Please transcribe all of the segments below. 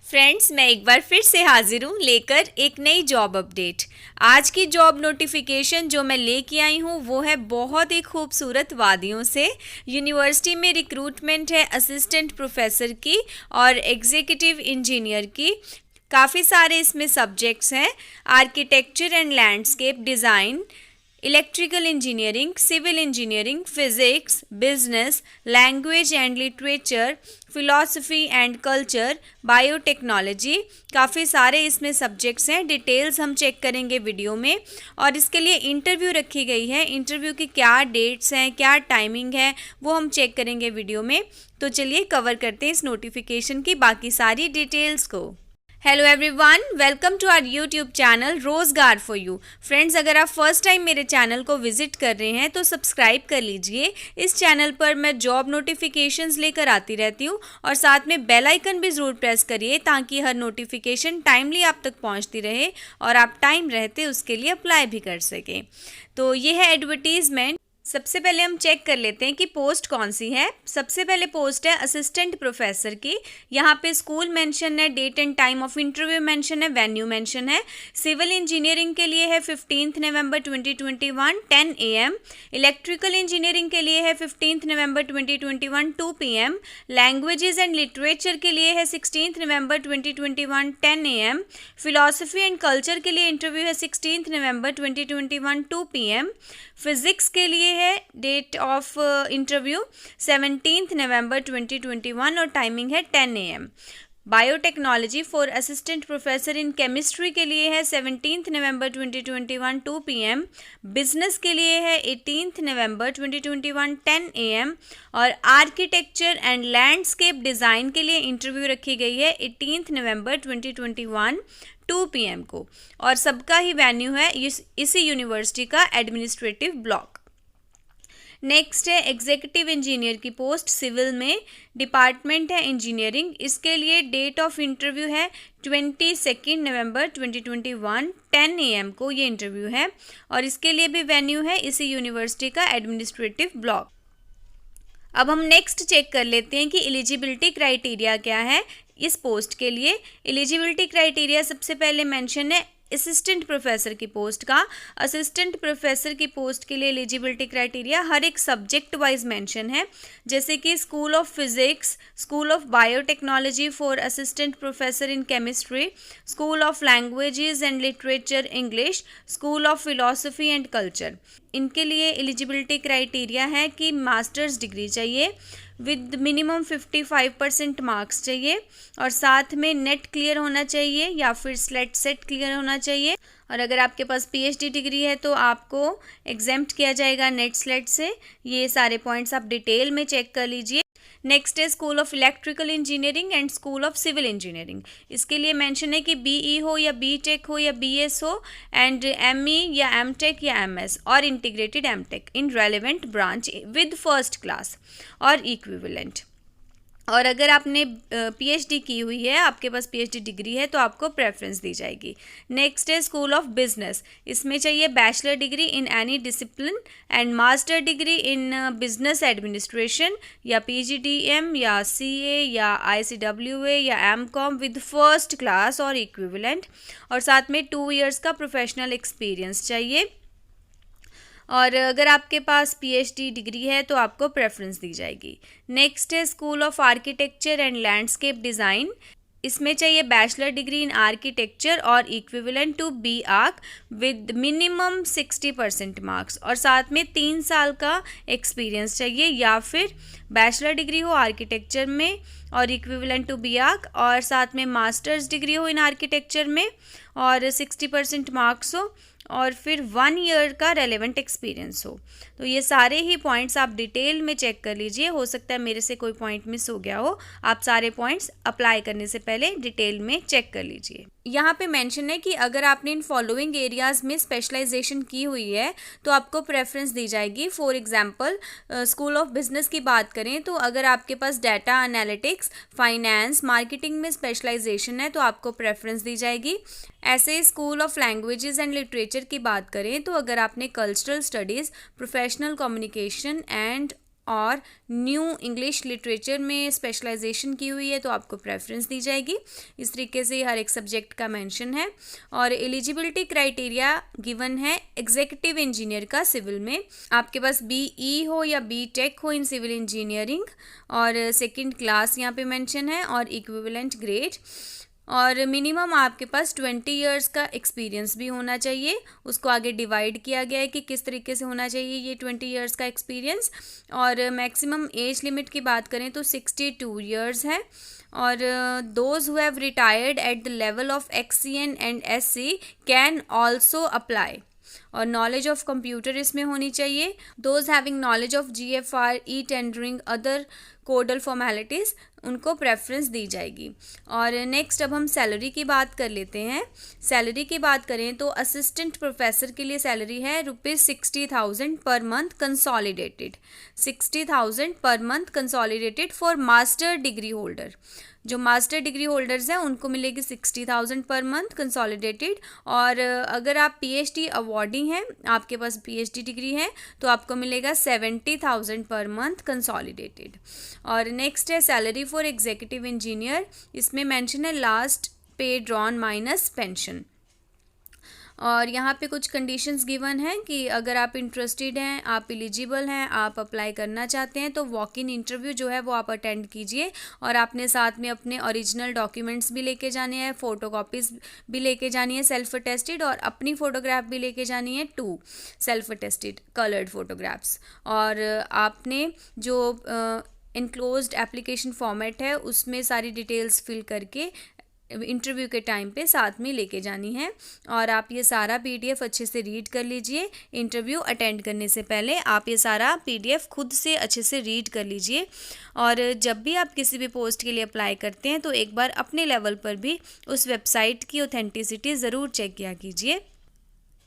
Friends, मैं एक बार फिर से हाजिर हूँ लेकर एक नई जॉब अपडेट। आज की जॉब नोटिफिकेशन जो मैं लेके आई हूँ वो है बहुत ही खूबसूरत वादियों से। यूनिवर्सिटी में रिक्रूटमेंट है असिस्टेंट प्रोफेसर की और एग्जीक्यूटिव इंजीनियर की। काफ़ी सारे इसमें सब्जेक्ट्स हैं। Architecture and landscape design, electrical engineering, civil engineering, physics, business, language and literature, philosophy and culture, biotechnology. काफ़ी सारे इसमें सब्जेक्ट्स हैं। डिटेल्स हम चेक करेंगे वीडियो में। और इसके लिए इंटरव्यू रखी गई है। इंटरव्यू की क्या डेट्स हैं, क्या टाइमिंग है, वो हम चेक करेंगे वीडियो में। तो चलिए कवर करते हैं इस नोटिफिकेशन की बाकी सारी डिटेल्स को। Hello everyone, welcome to our YouTube channel Rojgar for you. Friends, अगर आप फर्स्ट टाइम मेरे चैनल को विजिट कर रहे हैं तो सब्सक्राइब कर लीजिए। इस चैनल पर मैं जॉब नोटिफिकेशंस लेकर आती रहती हूँ और साथ में बेल आइकन भी ज़रूर प्रेस करिए ताकि हर नोटिफिकेशन टाइमली आप तक पहुँचती रहे और आप टाइम रहते उसके लिए अप्लाई भी कर सकें। तो ये है एडवर्टीज़मेंट। सबसे पहले हम चेक कर लेते हैं कि पोस्ट कौन सी है। सबसे पहले पोस्ट है असिस्टेंट प्रोफेसर की। यहाँ पे स्कूल मेंशन है, date and time of interview mention है, वेन्यू मेंशन है। सिविल इंजीनियरिंग के लिए है 15 नवंबर 2021 10 AM। इलेक्ट्रिकल इंजीनियरिंग के लिए है 15 नवंबर 2021 2 PM। लैंग्वेजेस एंड लिटरेचर के लिए है 16 नवंबर 2021 10 AM। फिलॉसफी एंड कल्चर के लिए इंटरव्यू है 16 नवंबर 2021 2 PM। फिजिक्स के लिए है डेट ऑफ इंटरव्यू 17 नवंबर 2021 और टाइमिंग है 10 AM। Biotechnology for assistant professor in chemistry के लिए है 17 नवंबर 2021 2 PM। बिजनेस के लिए है 18 नवंबर 2021 10 AM। और आर्किटेक्चर एंड लैंडस्केप डिज़ाइन के लिए इंटरव्यू रखी गई है 18 नवंबर 2021 2 PM को। और सबका ही वेन्यू है इसी यूनिवर्सिटी का एडमिनिस्ट्रेटिव ब्लॉक। नेक्स्ट है एग्जीक्यूटिव इंजीनियर की पोस्ट सिविल में, डिपार्टमेंट है इंजीनियरिंग। इसके लिए डेट ऑफ इंटरव्यू है 22 नवंबर 2021 10 AM को ये इंटरव्यू है और इसके लिए भी वेन्यू है इसी यूनिवर्सिटी का एडमिनिस्ट्रेटिव ब्लॉक। अब हम नेक्स्ट चेक कर लेते हैं कि एलिजिबिलिटी क्राइटेरिया क्या है इस पोस्ट के लिए। एलिजिबिलिटी क्राइटेरिया सबसे पहले मेंशन है असिस्टेंट प्रोफेसर की पोस्ट का। असिस्टेंट प्रोफेसर की पोस्ट के लिए एलिजिबिलिटी क्राइटेरिया हर एक सब्जेक्ट वाइज मेंशन है, जैसे कि school of physics, school of biotechnology for assistant professor in chemistry, school of languages and literature English, school of philosophy and culture. इनके लिए एलिजिबिलिटी क्राइटेरिया है कि मास्टर्स डिग्री चाहिए with minimum 55% marks चाहिए और साथ में नेट क्लियर होना चाहिए या फिर स्लेट सेट क्लियर होना चाहिए। और अगर आपके पास PhD डिग्री है तो आपको एग्जेम्प्ट किया जाएगा नेट स्लेट से। ये सारे पॉइंट्स आप डिटेल में चेक कर लीजिए। नेक्स्ट है school of electrical engineering and school of civil engineering. इसके लिए मेंशन है कि BE हो या BTech हो या BS हो एंड ME या MTech या MS और integrated MTech in relevant branch with first class और इक्विवेलेंट। और अगर आपने PhD की हुई है, आपके पास PhD डिग्री है तो आपको प्रेफरेंस दी जाएगी। नेक्स्ट है स्कूल ऑफ बिजनेस। इसमें चाहिए bachelor degree in any discipline and master degree in business administration या PGDM या CA या ICWA या MCOM विद फर्स्ट क्लास और इक्विवेलेंट। और साथ में 2 इयर्स का प्रोफेशनल एक्सपीरियंस चाहिए। और अगर आपके पास PhD डिग्री है तो आपको प्रेफरेंस दी जाएगी। नेक्स्ट है school of architecture and landscape design. इसमें चाहिए बैचलर डिग्री इन आर्किटेक्चर और equivalent to BArch with minimum 60% marks और साथ में 3 साल का एक्सपीरियंस चाहिए या फिर बैचलर डिग्री हो आर्किटेक्चर में और इक्विवेलेंट टू BArch और साथ में मास्टर्स डिग्री हो इन आर्किटेक्चर में और 60% मार्क्स हो और फिर 1 ईयर का रेलेवेंट एक्सपीरियंस हो। तो ये सारे ही पॉइंट्स आप डिटेल में चेक कर लीजिए। हो सकता है मेरे से कोई पॉइंट मिस हो गया हो। आप सारे पॉइंट्स अप्लाई करने से पहले डिटेल में चेक कर लीजिए। यहाँ पे मेंशन है कि अगर आपने इन फॉलोइंग एरियाज़ में स्पेशलाइजेशन की हुई है तो आपको प्रेफरेंस दी जाएगी। For example school of business की बात करें तो अगर आपके पास डाटा एनालिटिक्स, फाइनेंस, मार्केटिंग में स्पेशलाइजेशन है तो आपको प्रेफरेंस दी जाएगी। ऐसे school of languages and literature की बात करें तो अगर आपने cultural studies, professional communication and और न्यू इंग्लिश लिटरेचर में स्पेशलाइजेशन की हुई है तो आपको प्रेफरेंस दी जाएगी। इस तरीके से हर एक सब्जेक्ट का मेंशन है। और एलिजिबिलिटी क्राइटेरिया गिवन है एग्जीक्यूटिव इंजीनियर का सिविल में, आपके पास BE हो या BTech हो इन सिविल इंजीनियरिंग, और सेकंड क्लास यहाँ पे मेंशन है, और इक्विवेलेंट ग्रेड, और मिनिमम आपके पास 20 इयर्स का एक्सपीरियंस भी होना चाहिए। उसको आगे डिवाइड किया गया है कि किस तरीके से होना चाहिए ये 20 इयर्स का एक्सपीरियंस। और मैक्सिमम एज लिमिट की बात करें तो 62 इयर्स है। और those who have retired at the level of XCN and SC can also apply. और नॉलेज ऑफ कंप्यूटर इसमें होनी चाहिए। Those having knowledge of GFR, tendering, other codal formalities, उनको प्रेफरेंस दी जाएगी। और नेक्स्ट अब हम सैलरी की बात कर लेते हैं। सैलरी की बात करें तो असिस्टेंट प्रोफेसर के लिए सैलरी है ₹60,000 per month consolidated, 60,000 per month consolidated for master degree holder. जो मास्टर डिग्री होल्डर्स हैं उनको मिलेगी 60,000 पर मंथ कंसोलिडेटेड। और अगर आप PhD अवॉर्डी हैं, आपके पास PhD डिग्री है, तो आपको मिलेगा 70,000 पर मंथ कंसोलिडेटेड। और नेक्स्ट है सैलरी फॉर एग्जीक्यूटिव इंजीनियर। इसमें मेंशन है लास्ट पे ड्रॉन माइनस पेंशन। और यहाँ पे कुछ कंडीशंस गिवन हैं कि अगर आप इंटरेस्टेड हैं, आप एलिजिबल हैं, आप अप्लाई करना चाहते हैं तो वॉक इन इंटरव्यू जो है वो आप अटेंड कीजिए। और आपने साथ में अपने ओरिजिनल डॉक्यूमेंट्स भी लेके जाने हैं, फ़ोटोकॉपीज़ भी लेके जानी है सेल्फ अटेस्टेड, और अपनी फ़ोटोग्राफ भी लेके जानी है 2 सेल्फ अटेस्टेड कलर्ड फ़ोटोग्राफ्स। और आपने जो इनक्लोज्ड एप्लीकेशन फॉर्मेट है उसमें सारी डिटेल्स फिल करके इंटरव्यू के टाइम पे साथ में लेके जानी है। और आप ये सारा PDF अच्छे से रीड कर लीजिए। इंटरव्यू अटेंड करने से पहले आप ये सारा PDF खुद से अच्छे से रीड कर लीजिए। और जब भी आप किसी भी पोस्ट के लिए अप्लाई करते हैं तो एक बार अपने लेवल पर भी उस वेबसाइट की ऑथेंटिसिटी ज़रूर चेक किया कीजिए।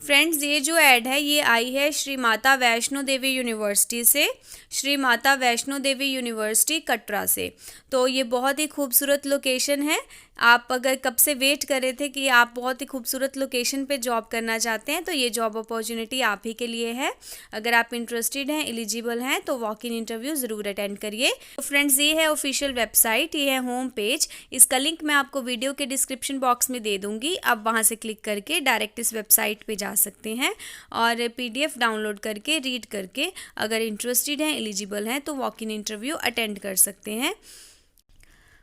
फ्रेंड्स, ये जो ऐड है ये आई है श्री माता वैष्णो देवी यूनिवर्सिटी से, श्री माता वैष्णो देवी यूनिवर्सिटी कटरा से। तो ये बहुत ही खूबसूरत लोकेशन है। आप अगर कब से वेट कर रहे थे कि आप बहुत ही खूबसूरत लोकेशन पे जॉब करना चाहते हैं तो ये जॉब अपॉर्चुनिटी आप ही के लिए है। अगर आप इंटरेस्टेड हैं, एलिजिबल हैं तो वॉक इन इंटरव्यू ज़रूर अटेंड करिए। तो फ्रेंड्स, ये है ऑफिशियल वेबसाइट, ये है होम पेज। इसका लिंक मैं आपको वीडियो के डिस्क्रिप्शन बॉक्स में दे दूँगी। आप वहाँ से क्लिक करके डायरेक्ट इस वेबसाइट पर जा सकते हैं और PDF डाउनलोड करके रीड करके अगर इंटरेस्टेड हैं, एलिजिबल हैं तो वॉक इन इंटरव्यू अटेंड कर सकते हैं।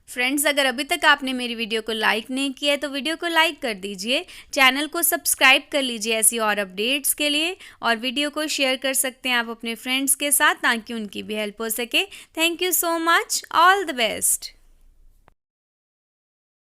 फ्रेंड्स, अगर अभी तक आपने मेरी वीडियो को लाइक नहीं किया है तो वीडियो को लाइक कर दीजिए, चैनल को सब्सक्राइब कर लीजिए ऐसी और अपडेट्स के लिए, और वीडियो को शेयर कर सकते हैं आप अपने फ्रेंड्स के साथ ताकि उनकी भी हेल्प हो सके। Thank you so much, all the best.